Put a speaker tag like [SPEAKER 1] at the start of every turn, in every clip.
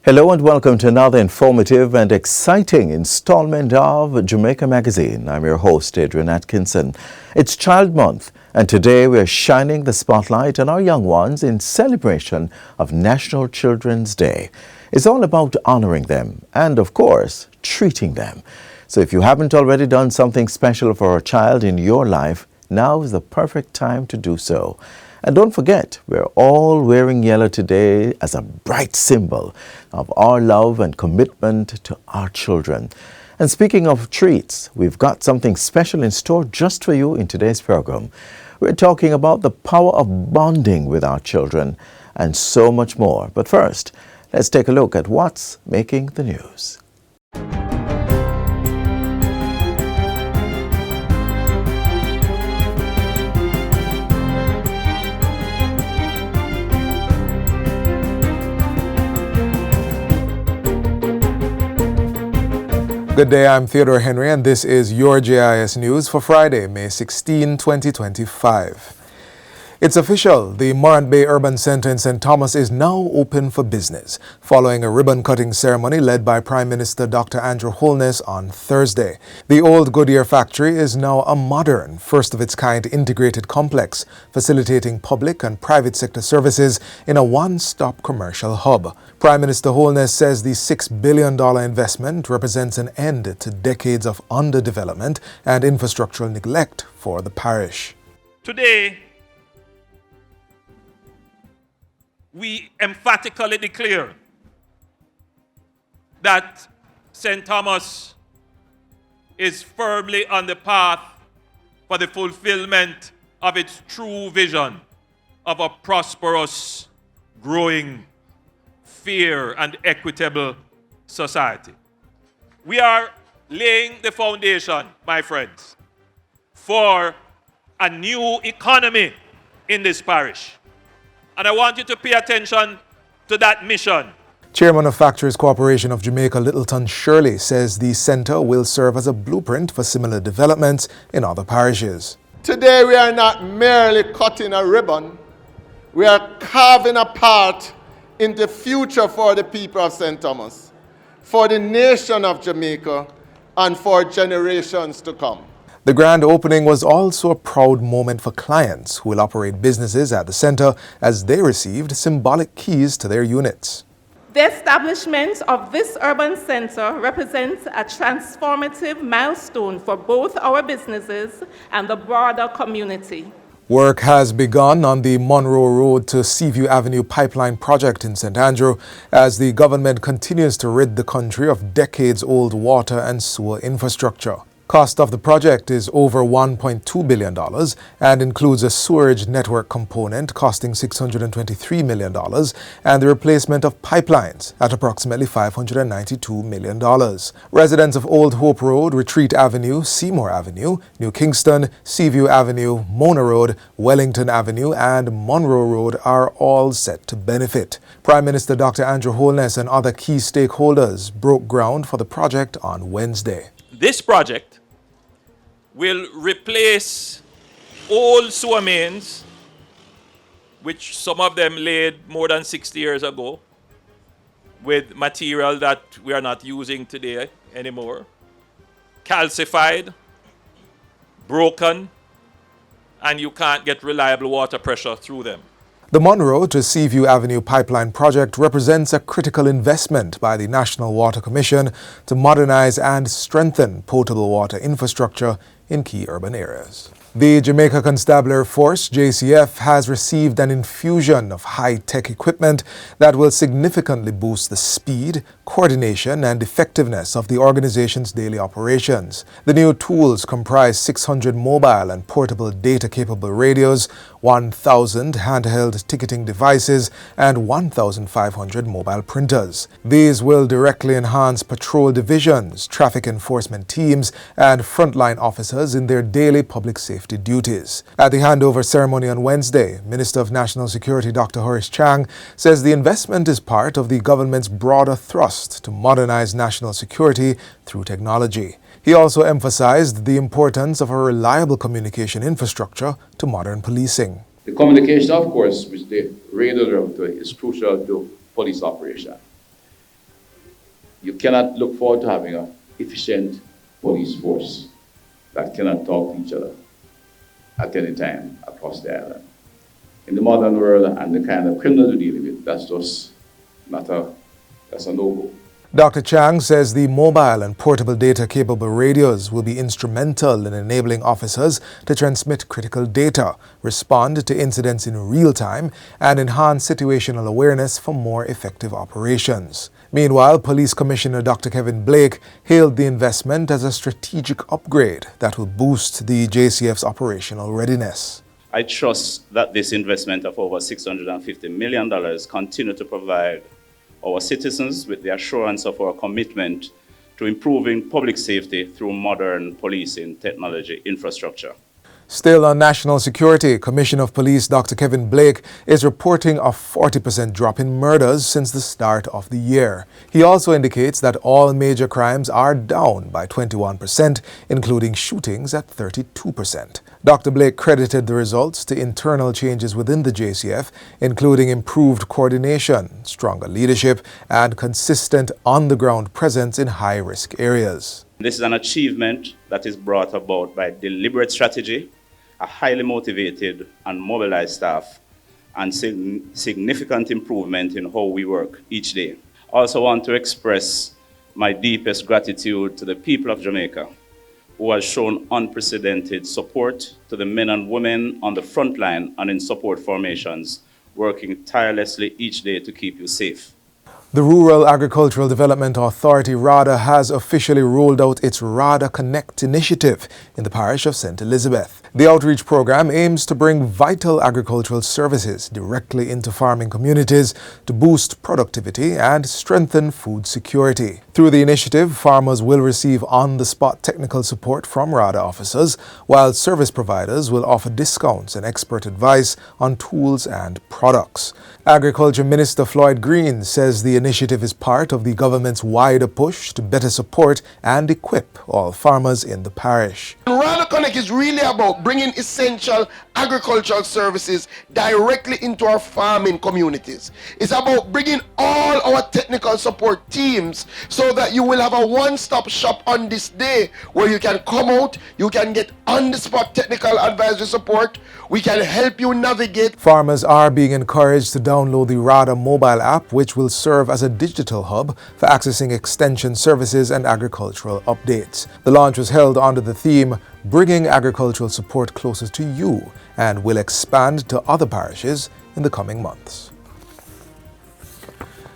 [SPEAKER 1] Hello and welcome to another informative and exciting installment of Jamaica Magazine. I'm your host, Adrian Atkinson. It's Child Month, and today we're shining the spotlight on our young ones in celebration of National Children's Day. It's all about honoring them and, of course, treating them. So if you haven't already done something special for a child in your life, now is the perfect time to do so. And don't forget, we're all wearing yellow today as a bright symbol of our love and commitment to our children. And speaking of treats, we've got something special in store just for you in today's program. We're talking about the power of bonding with our children and so much more. But first, let's take a look at what's making the news.
[SPEAKER 2] Good day, I'm Theodore Henry and this is your JIS News for Friday, May 16, 2025. It's official, the Morant Bay Urban Centre in St. Thomas is now open for business, following a ribbon-cutting ceremony led by Prime Minister Dr. Andrew Holness on Thursday. The old Goodyear factory is now a modern, first-of-its-kind integrated complex, facilitating public and private sector services in a one-stop commercial hub. Prime Minister Holness says the $6 billion investment represents an end to decades of underdevelopment and infrastructural neglect for the parish.
[SPEAKER 3] Today, we emphatically declare that St. Thomas is firmly on the path for the fulfillment of its true vision of a prosperous, growing, fair, and equitable society. We are laying the foundation, my friends, for a new economy in this parish. And I want you to pay attention to that mission.
[SPEAKER 2] Chairman of Factories Corporation of Jamaica, Littleton Shirley, says the centre will serve as a blueprint for similar developments in other parishes.
[SPEAKER 4] Today we are not merely cutting a ribbon, we are carving a path in the future for the people of St. Thomas, for the nation of Jamaica, and for generations to come.
[SPEAKER 2] The grand opening was also a proud moment for clients who will operate businesses at the centre as they received symbolic keys to their units.
[SPEAKER 5] The establishment of this urban centre represents a transformative milestone for both our businesses and the broader community.
[SPEAKER 2] Work has begun on the Monroe Road to Seaview Avenue pipeline project in St. Andrew as the government continues to rid the country of decades-old water and sewer infrastructure. Cost of the project is over $1.2 billion and includes a sewerage network component costing $623 million and the replacement of pipelines at approximately $592 million. Residents of Old Hope Road, Retreat Avenue, Seymour Avenue, New Kingston, Seaview Avenue, Mona Road, Wellington Avenue and Monroe Road are all set to benefit. Prime Minister Dr. Andrew Holness and other key stakeholders broke ground for the project on Wednesday.
[SPEAKER 3] This project will replace old sewer mains, which some of them laid more than 60 years ago, with material that we are not using today anymore, calcified, broken, and you can't get reliable water pressure through them.
[SPEAKER 2] The Monroe to Seaview Avenue pipeline project represents a critical investment by the National Water Commission to modernize and strengthen potable water infrastructure in key urban areas. The Jamaica Constabulary Force, JCF, has received an infusion of high-tech equipment that will significantly boost the speed, coordination, and effectiveness of the organization's daily operations. The new tools comprise 600 mobile and portable data-capable radios, 1,000 handheld ticketing devices, and 1,500 mobile printers. These will directly enhance patrol divisions, traffic enforcement teams, and frontline officers in their daily public safety duties. At the handover ceremony on Wednesday, Minister of National Security Dr. Horace Chang says the investment is part of the government's broader thrust to modernize national security through technology. He also emphasized the importance of a reliable communication infrastructure to modern policing.
[SPEAKER 6] The communication, of course, with the radio router is crucial to police operation. You cannot look forward to having an efficient police force that cannot talk to each other at any time across the island. In the modern world and the kind of criminals we're dealing with, that's just that's a no-go.
[SPEAKER 2] Dr. Chang says the mobile and portable data-capable radios will be instrumental in enabling officers to transmit critical data, respond to incidents in real time, and enhance situational awareness for more effective operations. Meanwhile, Police Commissioner Dr. Kevin Blake hailed the investment as a strategic upgrade that will boost the JCF's operational readiness.
[SPEAKER 7] I trust that this investment of over $650 million continue to provide our citizens with the assurance of our commitment to improving public safety through modern policing technology infrastructure.
[SPEAKER 2] Still on national security, Commissioner of Police Dr. Kevin Blake is reporting a 40% drop in murders since the start of the year. He also indicates that all major crimes are down by 21%, including shootings at 32%. Dr. Blake credited the results to internal changes within the JCF, including improved coordination, stronger leadership, and consistent on-the-ground presence in high-risk areas.
[SPEAKER 7] This is an achievement that is brought about by deliberate strategy, a highly motivated and mobilized staff, and significant improvement in how we work each day. I also want to express my deepest gratitude to the people of Jamaica, who has shown unprecedented support to the men and women on the front line and in support formations, working tirelessly each day to keep you safe.
[SPEAKER 2] The Rural Agricultural Development Authority, RADA, has officially rolled out its RADA Connect initiative in the parish of St. Elizabeth. The outreach program aims to bring vital agricultural services directly into farming communities to boost productivity and strengthen food security. Through the initiative, farmers will receive on-the-spot technical support from RADA officers, while service providers will offer discounts and expert advice on tools and products. Agriculture Minister Floyd Green says the initiative is part of the government's wider push to better support and equip all farmers in the parish.
[SPEAKER 8] RADA Connect is really about bringing essential agricultural services directly into our farming communities. It's about bringing all our technical support teams so that you will have a one-stop shop on this day where you can come out, you can get on-the-spot technical advisory support, we can help you navigate.
[SPEAKER 2] Farmers are being encouraged to download the RADA mobile app, which will serve as a digital hub for accessing extension services and agricultural updates. The launch was held under the theme, Bringing Agricultural Support Closer to You, and will expand to other parishes in the coming months.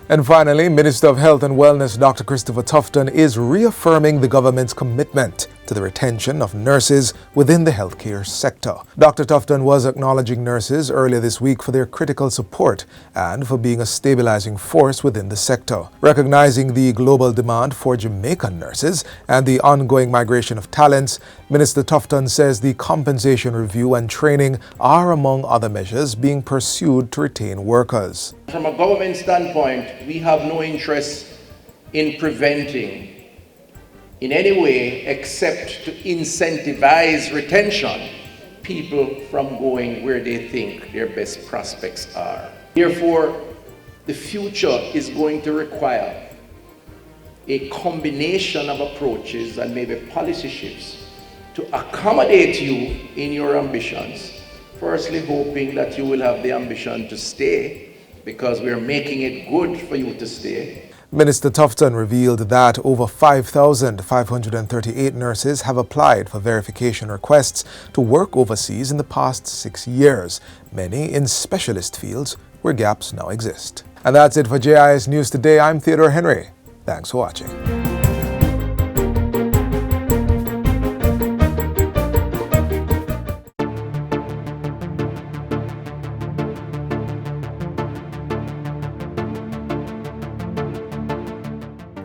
[SPEAKER 2] And finally, Minister of Health and Wellness Dr. Christopher Tufton is reaffirming the government's commitment to the retention of nurses within the healthcare sector. Dr. Tufton was acknowledging nurses earlier this week for their critical support and for being a stabilizing force within the sector. Recognizing the global demand for Jamaican nurses and the ongoing migration of talents, Minister Tufton says the compensation review and training are among other measures being pursued to retain workers.
[SPEAKER 9] From a government standpoint, we have no interest in preventing in any way except to incentivize retention, people from going where they think their best prospects are. Therefore, the future is going to require a combination of approaches and maybe policy shifts to accommodate you in your ambitions. Firstly, hoping that you will have the ambition to stay, because we're making it good for you to stay.
[SPEAKER 2] Minister Tufton revealed that over 5,538 nurses have applied for verification requests to work overseas in the past 6 years, many in specialist fields where gaps now exist. And that's it for JIS News Today. I'm Theodore Henry. Thanks for watching.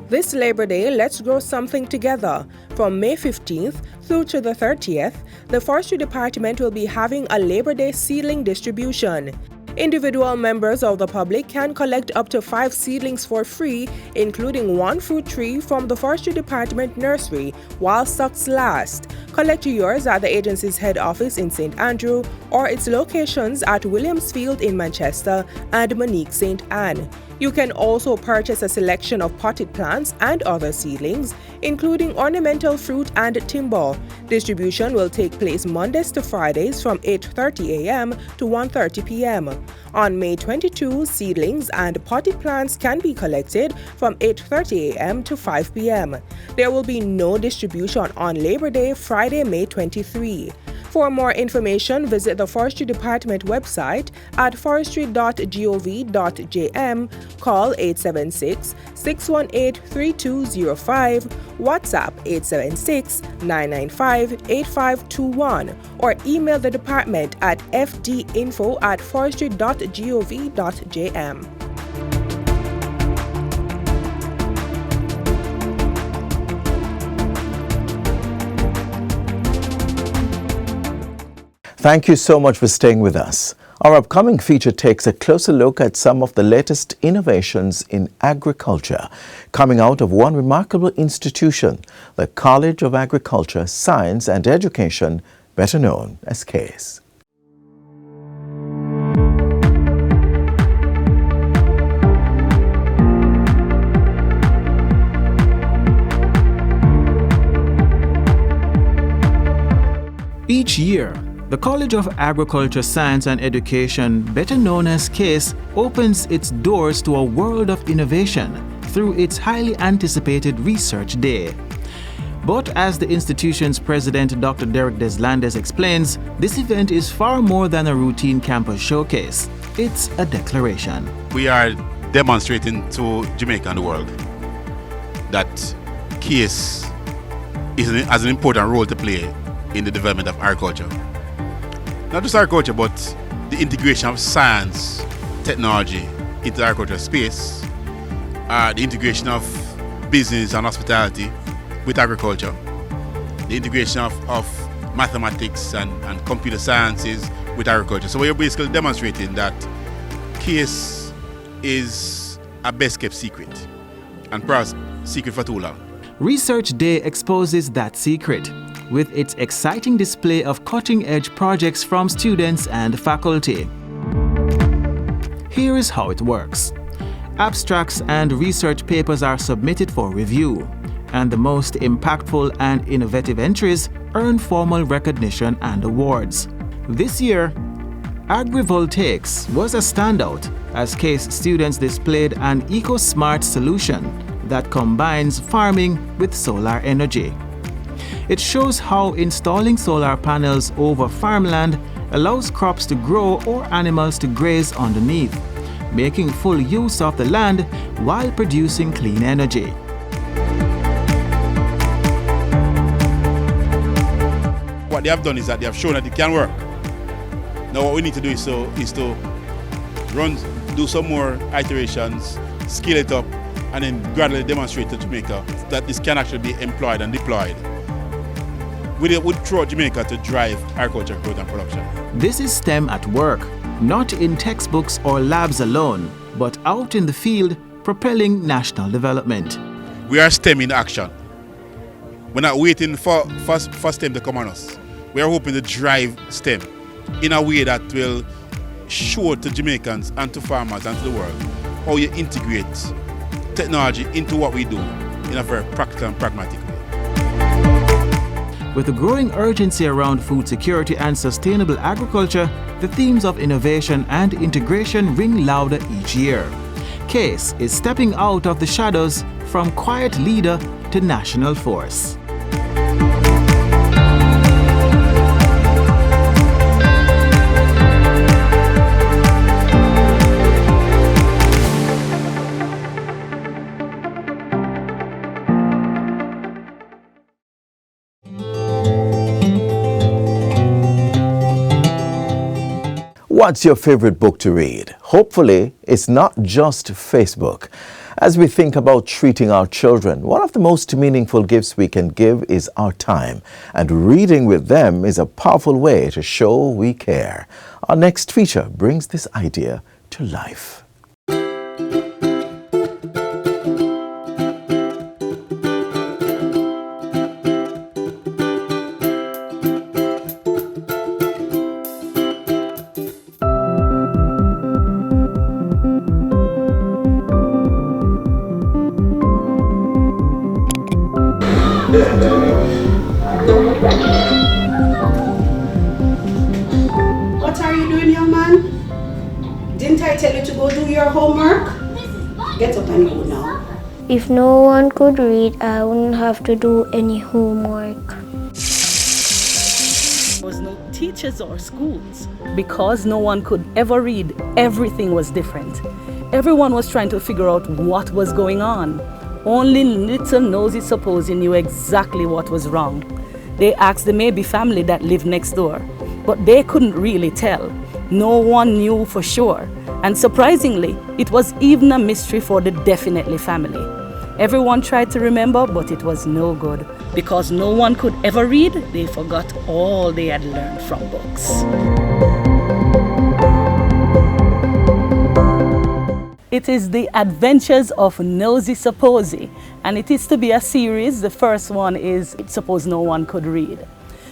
[SPEAKER 10] This Labor Day, let's grow something together. From May 15th through to the 30th, the Forestry Department will be having a Labor Day seedling distribution. Individual members of the public can collect up to 5 seedlings for free, including 1 fruit tree from the Forestry Department nursery while stocks last. Collect yours at the agency's head office in St. Andrew or its locations at Williamsfield in Manchester and Monique St. Anne. You can also purchase a selection of potted plants and other seedlings, including ornamental fruit and timber. Distribution will take place Mondays to Fridays from 8:30 a.m. to 1:30 p.m. On May 22, seedlings and potted plants can be collected from 8:30 a.m. to 5 p.m. There will be no distribution on Labor Day, Friday, May 23. For more information, visit the Forestry Department website at forestry.gov.jm, call 876-618-3205, WhatsApp 876-995-8521, or email the department at fdinfo@forestry.gov.jm.
[SPEAKER 1] Thank you so much for staying with us. Our upcoming feature takes a closer look at some of the latest innovations in agriculture coming out of one remarkable institution, the College of Agriculture, Science and Education, better known as CASE.
[SPEAKER 11] Each year, the College of Agriculture, Science and Education, better known as CASE, opens its doors to a world of innovation through its highly anticipated Research Day. But as the institution's president, Dr. Derek Deslandes, explains, this event is far more than a routine campus showcase. It's a declaration.
[SPEAKER 12] We are demonstrating to Jamaica and the world that CASE has an important role to play in the development of agriculture. Not just agriculture, but the integration of science, technology into the agricultural space, the integration of business and hospitality with agriculture, the integration of mathematics and computer sciences with agriculture. So we're basically demonstrating that CASE is a best kept secret, and perhaps secret for too long.
[SPEAKER 11] Research Day exposes that secret with its exciting display of cutting-edge projects from students and faculty. Here is how it works. Abstracts and research papers are submitted for review, and the most impactful and innovative entries earn formal recognition and awards. This year, agrivoltaics was a standout as CASE students displayed an eco-smart solution that combines farming with solar energy. It shows how installing solar panels over farmland allows crops to grow or animals to graze underneath, making full use of the land while producing clean energy.
[SPEAKER 12] What they have done is that they have shown that it can work. Now what we need to do is to do some more iterations, scale it up, and then gradually demonstrate to Jamaica that this can actually be employed and deployed throughout Jamaica to drive agriculture growth and production.
[SPEAKER 11] This is STEM at work, not in textbooks or labs alone, but out in the field propelling national development.
[SPEAKER 12] We are STEM in action. We're not waiting for STEM to come on us. We are hoping to drive STEM in a way that will show to Jamaicans and to farmers and to the world how you integrate technology into what we do in a very practical and pragmatic way.
[SPEAKER 11] With the growing urgency around food security and sustainable agriculture, the themes of innovation and integration ring louder each year. CASE is stepping out of the shadows from quiet leader to national force.
[SPEAKER 1] What's your favorite book to read? Hopefully, it's not just Facebook. As we think about treating our children, one of the most meaningful gifts we can give is our time. And reading with them is a powerful way to show we care. Our next feature brings this idea to life.
[SPEAKER 13] What are you doing, young man? Didn't I tell you to go do your homework? Get up and go now.
[SPEAKER 14] If no one could read, I wouldn't have to do any homework.
[SPEAKER 15] There was no teachers or schools. Because no one could ever read, everything was different. Everyone was trying to figure out what was going on. Only little nosy Supposy knew exactly what was wrong. They asked the Maybe family that lived next door, but they couldn't really tell. No one knew for sure. And surprisingly, it was even a mystery for the Definitely family. Everyone tried to remember, but it was no good. Because no one could ever read, they forgot all they had learned from books. It is The Adventures of Nosy Supposy, and it is to be a series. The first one is Suppose No One Could Read.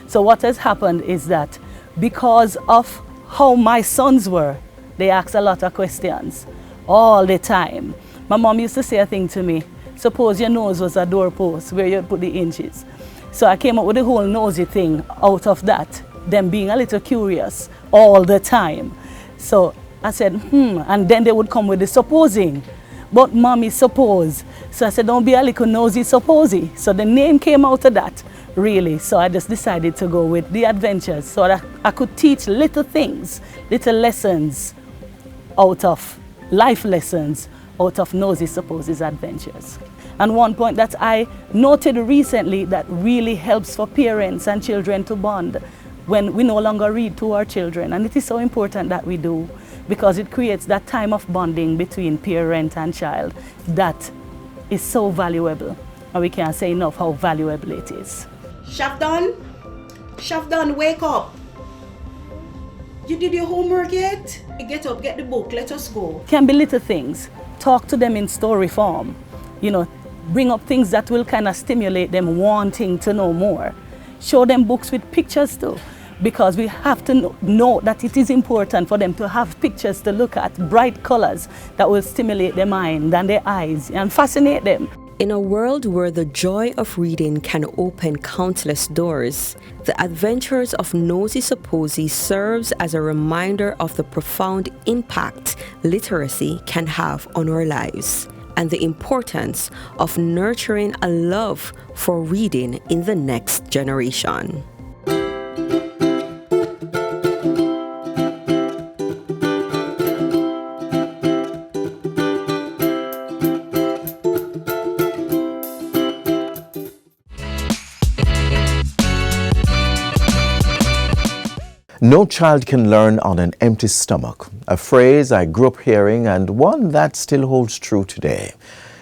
[SPEAKER 15] So what has happened is that because of how my sons were, they asked a lot of questions all the time. My mom used to say a thing to me, suppose your nose was a doorpost where you'd put the inches. So I came up with the whole nosy thing out of that, them being a little curious all the time. So I said, and then they would come with the supposing. But mommy, suppose. So I said, don't be a little nosy supposy. So the name came out of that, really. So I just decided to go with The Adventures so that I could teach little things, little lessons out of life lessons out of Nosy Supposy's adventures. And one point that I noted recently that really helps for parents and children to bond when we no longer read to our children. And it is so important that we do, because it creates that time of bonding between parent and child that is so valuable. And we can't say enough how valuable it is.
[SPEAKER 13] Shafdan, wake up. You did your homework yet? Get up, get the book, let us go.
[SPEAKER 15] Can be little things. Talk to them in story form. You know, bring up things that will kind of stimulate them wanting to know more. Show them books with pictures too, because we have to know that it is important for them to have pictures to look at, bright colors that will stimulate their mind and their eyes and fascinate them.
[SPEAKER 16] In a world where the joy of reading can open countless doors, The Adventures of Nosy Supposy serves as a reminder of the profound impact literacy can have on our lives and the importance of nurturing a love for reading in the next generation.
[SPEAKER 1] No child can learn on an empty stomach, a phrase I grew up hearing and one that still holds true today.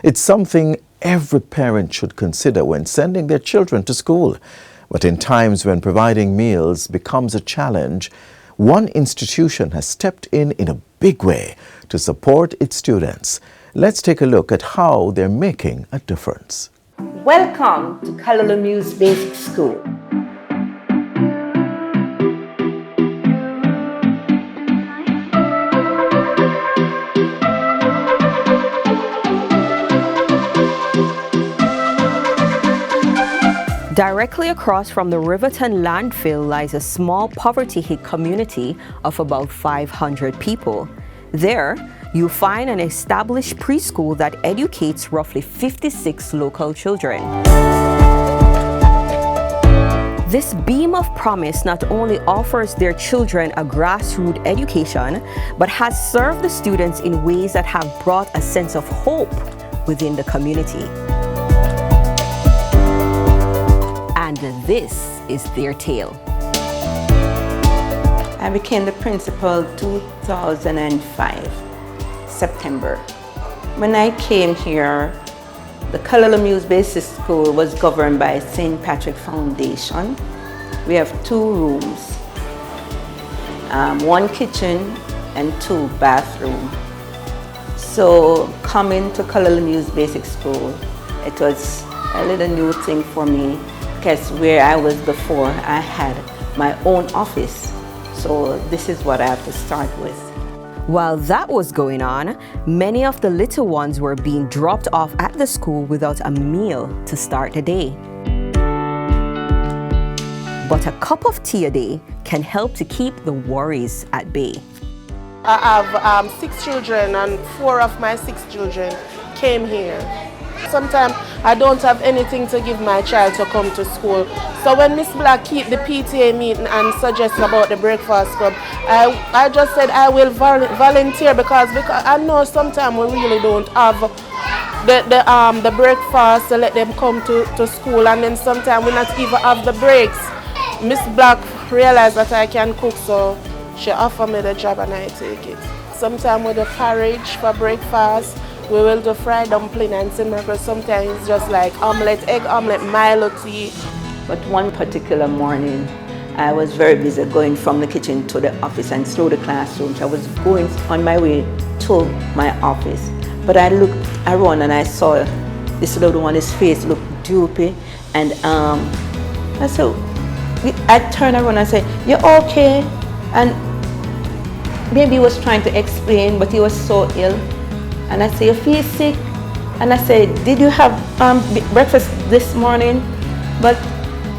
[SPEAKER 1] It's something every parent should consider when sending their children to school. But in times when providing meals becomes a challenge, one institution has stepped in a big way to support its students. Let's take a look at how they're making a difference.
[SPEAKER 17] Welcome to Kalalamu's Basic School.
[SPEAKER 16] Directly across from the Riverton landfill lies a small poverty-hit community of about 500 people. There, you'll find an established preschool that educates roughly 56 local children. This beam of promise not only offers their children a grassroots education, but has served the students in ways that have brought a sense of hope within the community. And this is their tale.
[SPEAKER 17] I became the principal 2005, September. When I came here, the Kalalamu's Basic School was governed by St. Patrick Foundation. We have 2 rooms, 1 kitchen and 2 bathrooms. So coming to Kalalamu's Basic School, it was a little new thing for me, because where I was before, I had my own office. So this is what I have to start with.
[SPEAKER 16] While that was going on, many of the little ones were being dropped off at the school without a meal to start the day. But a cup of tea a day can help to keep the worries at bay.
[SPEAKER 18] I have 6 children, and 4 of my 6 children came here. Sometimes I don't have anything to give my child to come to school. So when Miss Black keep the PTA meeting and suggest about the breakfast club, I just said I will volunteer because I know sometimes we really don't have the breakfast to let them come to school, and then sometimes we not even have the breaks. Miss Black realized that I can cook, so she offered me the job and I take it. Sometimes with the porridge for breakfast, we will do fried dumpling and cinnamon. Sometimes it's just like omelette, egg omelette, Milo tea.
[SPEAKER 17] But one particular morning, I was very busy going from the kitchen to the office and through the classrooms. I was going on my way to my office. But I looked around and I saw this little one, his face looked droopy. And I turned around and said, "You okay?" And maybe he was trying to explain, but he was so ill. And I said, "You feel sick?" And I said, "Did you have breakfast this morning?" But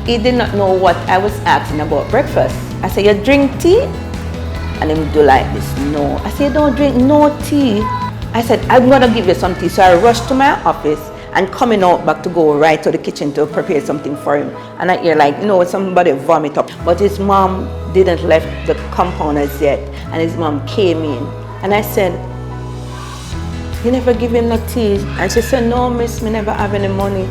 [SPEAKER 17] he did not know what I was asking about breakfast. I said, "You drink tea?" And he would do like this, "No." I said, "You don't drink no tea." I said, "I'm gonna give you some tea." So I rushed to my office and coming out back to go right to the kitchen to prepare something for him. And I hear like, somebody vomit up. But his mom didn't left the compound as yet. And his mom came in. And I said, "You never give him no tea?" And she said, "No, miss, me never have any money.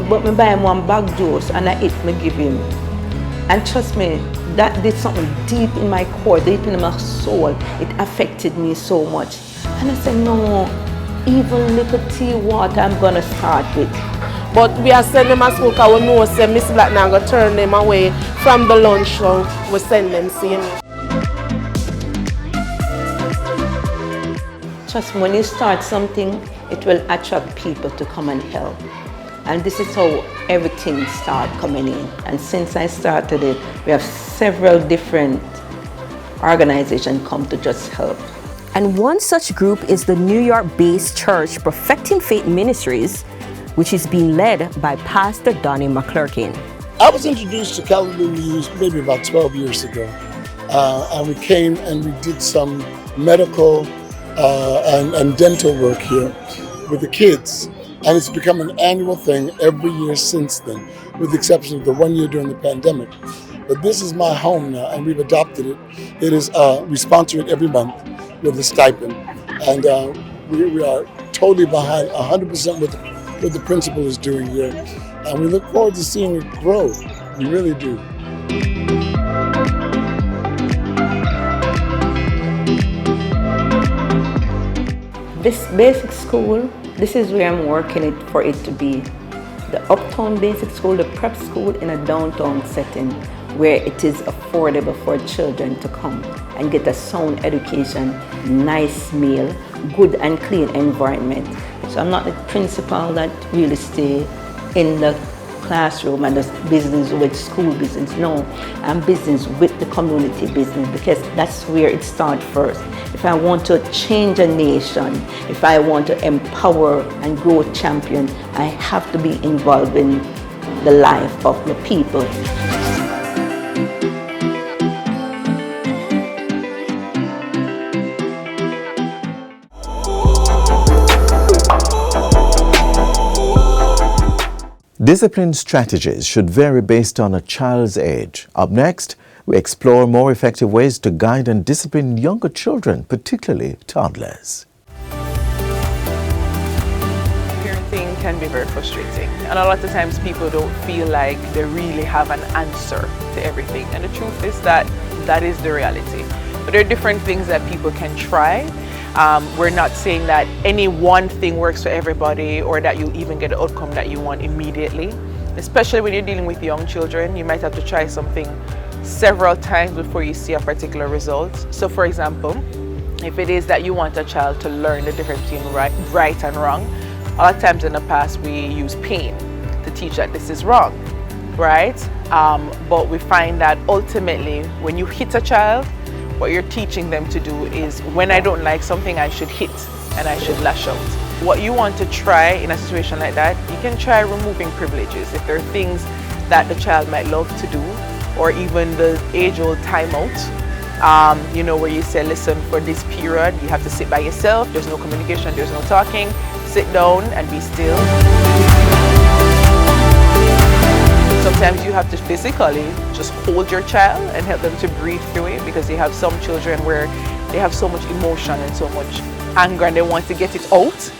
[SPEAKER 17] But me buy him one bag juice and I eat, me give him." And trust me, that did something deep in my core, deep in my soul. It affected me so much. And I said, "No, even little tea water I'm gonna start with."
[SPEAKER 18] But we are sending them to school because we know say Miss Black now going to turn them away from the lunch, so we send them same.
[SPEAKER 17] Trust me, when you start something, it will attract people to come and help. And this is how everything started coming in. And since I started it, we have several different organizations come to just help.
[SPEAKER 16] And one such group is the New York-based church Perfecting Faith Ministries, which is being led by Pastor Donnie McClurkin.
[SPEAKER 19] I was introduced to Calvary News maybe about 12 years ago. And we came and we did some medical and dental work here with the kids. And it's become an annual thing every year since then, with the exception of the 1 year during the pandemic. But this is my home now, and we've adopted it. It is, we sponsor it every month with a stipend. And we are totally behind 100% what the principal is doing here. And we look forward to seeing it grow. We really do.
[SPEAKER 17] This basic school, this is where I'm working it for it to be. The uptown basic school, the prep school in a downtown setting where it is affordable for children to come and get a sound education, nice meal, good and clean environment. So I'm not the principal that really stay in the classroom and does business with school business. No, I'm business with the community business because that's where it starts first. If I want to change a nation, if I want to empower and grow champion, I have to be involved in the life of the people.
[SPEAKER 1] Discipline strategies should vary based on a child's age. Up next, we explore more effective ways to guide and discipline younger children, particularly toddlers.
[SPEAKER 20] Parenting can be very frustrating, and a lot of times people don't feel like they really have an answer to everything. And the truth is that that is the reality. But there are different things that people can try. We're not saying that any one thing works for everybody or that you'll even get the outcome that you want immediately. Especially when you're dealing with young children, you might have to try something several times before you see a particular result. So for example, if it is that you want a child to learn the difference between right and wrong, a lot of times in the past we use pain to teach that this is wrong, right? But we find that ultimately when you hit a child, what you're teaching them to do is when I don't like something, I should hit and I should lash out. What you want to try in a situation like that, you can try removing privileges. If there are things that the child might love to do, or even the age-old timeout, you know, where you say, listen, for this period, you have to sit by yourself, there's no communication, there's no talking, sit down and be still. Sometimes you have to physically just hold your child and help them to breathe through it, because you have some children where they have so much emotion and so much anger and they want to get it out,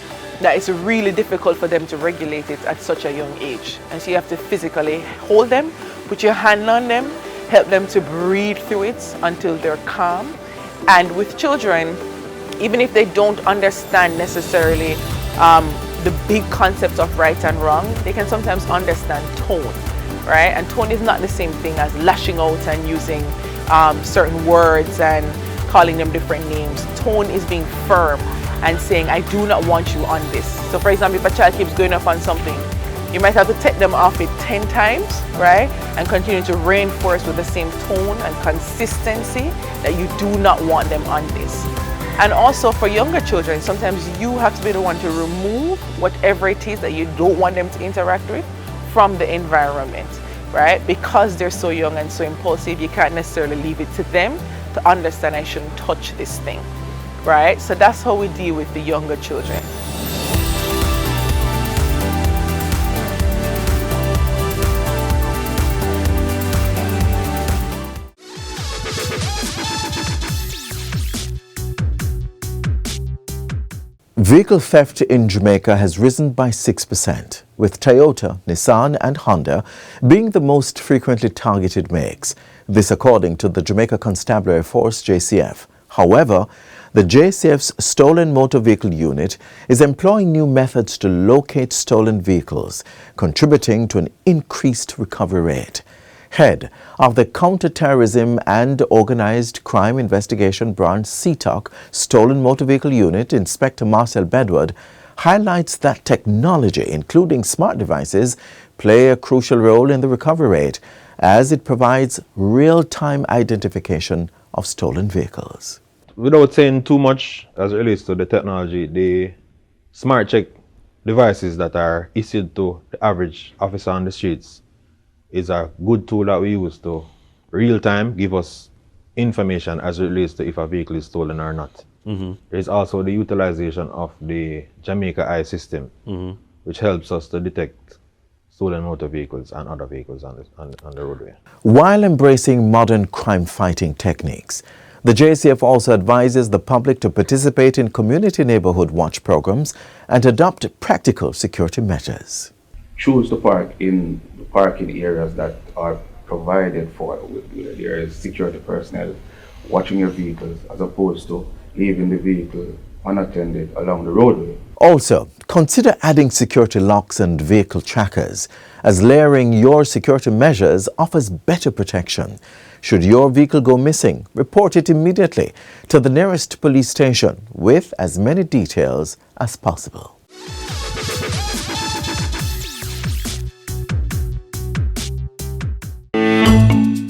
[SPEAKER 20] that it's really difficult for them to regulate it at such a young age. And so you have to physically hold them, put your hand on them, help them to breathe through it until they're calm. And with children, even if they don't understand necessarily the big concepts of right and wrong, they can sometimes understand tone, right? And tone is not the same thing as lashing out and using certain words and calling them different names. Tone is being firm and saying, I do not want you on this. So for example, if a child keeps going off on something, you might have to take them off it 10 times, right? And continue to reinforce with the same tone and consistency that you do not want them on this. And also for younger children, sometimes you have to be the one to remove whatever it is that you don't want them to interact with from the environment, right? Because they're so young and so impulsive, you can't necessarily leave it to them to understand I shouldn't touch this thing, right? So that's how we deal with the younger children.
[SPEAKER 1] Vehicle theft in Jamaica has risen by 6%, with Toyota, Nissan and Honda being the most frequently targeted makes. This according to the Jamaica Constabulary Force, JCF. However, the JCF's Stolen Motor Vehicle Unit is employing new methods to locate stolen vehicles, contributing to an increased recovery rate. Head of the Counter-Terrorism and Organized Crime Investigation Branch CTOC Stolen Motor Vehicle Unit, Inspector Marcel Bedward, highlights that technology, including smart devices, play a crucial role in the recovery rate as it provides real-time identification of stolen vehicles.
[SPEAKER 21] Without saying too much as it relates to the technology, the smart check devices that are issued to the average officer on the streets is a good tool that we use to real-time give us information as it relates to if a vehicle is stolen or not. There is also the utilization of the Jamaica Eye system, which helps us to detect stolen motor vehicles and other vehicles on the roadway.
[SPEAKER 1] While embracing modern crime-fighting techniques, the JCF also advises the public to participate in community neighborhood watch programs and adopt practical security measures.
[SPEAKER 22] Choose to park in the parking areas that are provided for. There is security personnel watching your vehicles as opposed to leaving the vehicle unattended along the roadway.
[SPEAKER 1] Also, consider adding security locks and vehicle trackers, as layering your security measures offers better protection. Should your vehicle go missing, report it immediately to the nearest police station with as many details as possible.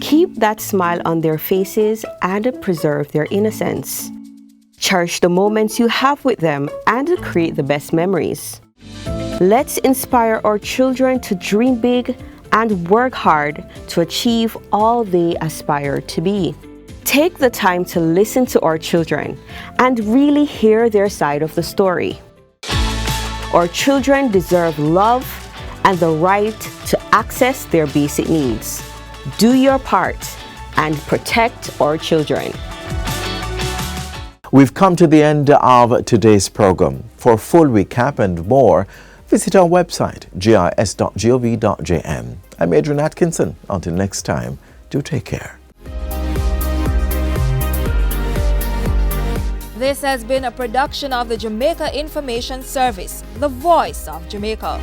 [SPEAKER 16] Keep that smile on their faces and preserve their innocence. Cherish the moments you have with them and create the best memories. Let's inspire our children to dream big and work hard to achieve all they aspire to be. Take the time to listen to our children and really hear their side of the story. Our children deserve love and the right to access their basic needs. Do your part and protect our children.
[SPEAKER 1] We've come to the end of today's program. For a full recap and more, visit our website, gis.gov.jm. I'm Adrian Atkinson. Until next time, do take care.
[SPEAKER 23] This has been a production of the Jamaica Information Service, the voice of Jamaica.